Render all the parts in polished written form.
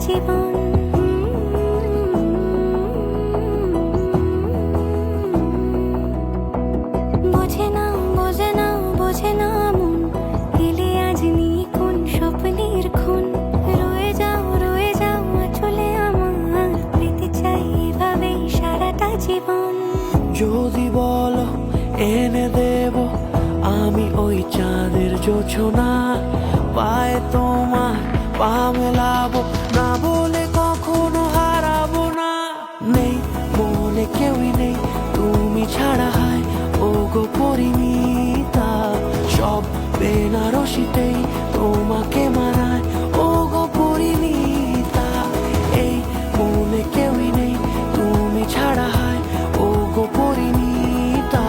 জীবন। বোঝে না বোঝে না বোঝে না মন, এলে আজ নিখুন স্বপ্নের খুন। রয়ে যাও চলে আমার, পেতে চাই এভাবেই সারাটা জীবন। যদি বলো এনে দেব আমি ওই চাঁদের জোছনা, পায়ে তোমার পা মেলাবো, না বলে কখনো হারাবো না। নেই মনে কেউই নেই তুমি ছাড়া, হায় ও গো পরিণীতা। সব বেনারসিতেই তোমাকে মানায় ও গো পরিণীতা। এই মনে কেউই নেই তুমি ছাড়া, হায় ও গো পরিণীতা।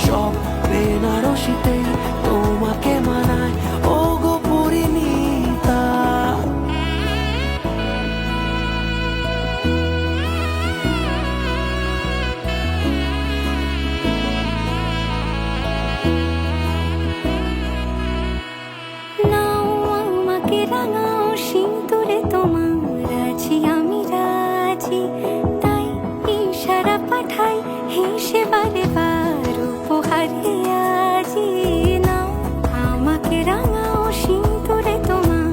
সব বেনারসিতেই তোমাকে মানায় ও গো পরিণীতা। নাও আমাকে রাঙাও সিঁদুরে তোমার, আছি আমি রাজি। তাই ইশারা পাঠাই হেসে বারে বার উপহারে আজি। নাও আমাকে রাঙাও সিঁদুরে তোমার,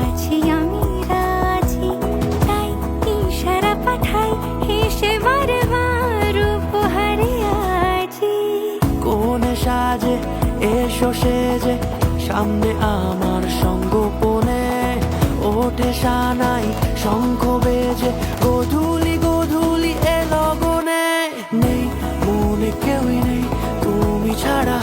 আছি আমি রাজি। তাই ইশারা পাঠাই হেসে বারে বার উপহারে আজি। কোনে সাজে এসো সেজে সামনে আমার সঙ্গোপনে, ওঠে সানাই শঙ্খ বেজে গধূলি গধূলি এ লগনে। নেই মনে কেউই নেই তুমি ছাড়া,